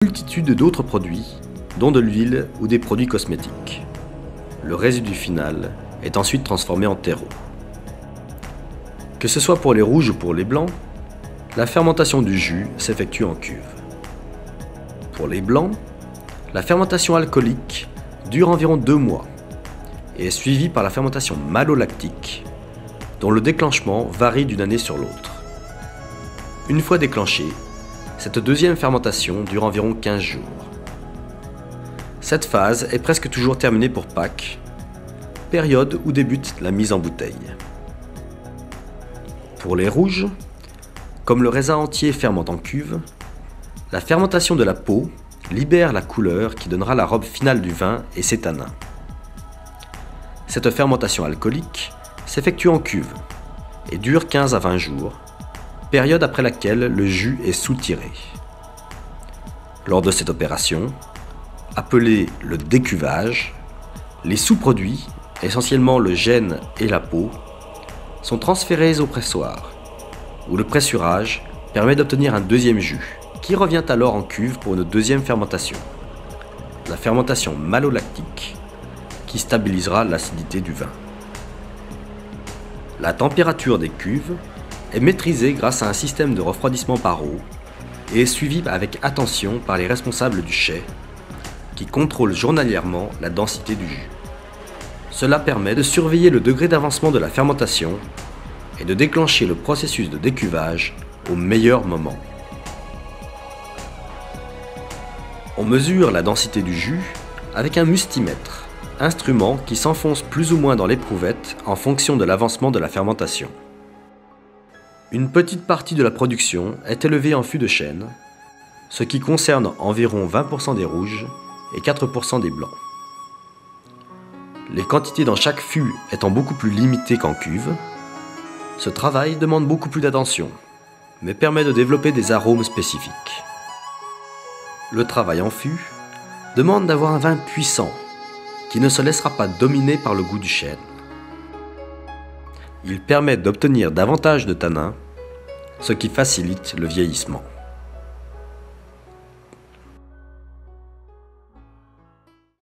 multitude d'autres produits, dont de l'huile ou des produits cosmétiques. Le résidu final est ensuite transformé en terreau. Que ce soit pour les rouges ou pour les blancs, la fermentation du jus s'effectue en cuve. Pour les blancs, la fermentation alcoolique dure environ 2 mois et est suivie par la fermentation malolactique, dont le déclenchement varie d'une année sur l'autre. Une fois déclenchée, cette deuxième fermentation dure environ 15 jours. Cette phase est presque toujours terminée pour Pâques, période où débute la mise en bouteille. Pour les rouges, comme le raisin entier fermente en cuve, la fermentation de la peau libère la couleur qui donnera la robe finale du vin et ses tanins. Cette fermentation alcoolique s'effectue en cuve et dure 15 à 20 jours, période après laquelle le jus est soutiré. Lors de cette opération, appelée le décuvage, les sous-produits, essentiellement le gène et la peau, sont transférés au pressoir, où le pressurage permet d'obtenir un deuxième jus, qui revient alors en cuve pour une deuxième fermentation, la fermentation malolactique, qui stabilisera l'acidité du vin. La température des cuves est maîtrisée grâce à un système de refroidissement par eau et est suivie avec attention par les responsables du chai, qui contrôlent journalièrement la densité du jus. Cela permet de surveiller le degré d'avancement de la fermentation et de déclencher le processus de décuvage au meilleur moment. On mesure la densité du jus avec un mustimètre, instrument qui s'enfonce plus ou moins dans l'éprouvette en fonction de l'avancement de la fermentation. Une petite partie de la production est élevée en fût de chêne, ce qui concerne environ 20% des rouges et 4% des blancs. Les quantités dans chaque fût étant beaucoup plus limitées qu'en cuve, ce travail demande beaucoup plus d'attention, mais permet de développer des arômes spécifiques. Le travail en fût demande d'avoir un vin puissant, qui ne se laissera pas dominer par le goût du chêne. Il permet d'obtenir davantage de tanins, ce qui facilite le vieillissement.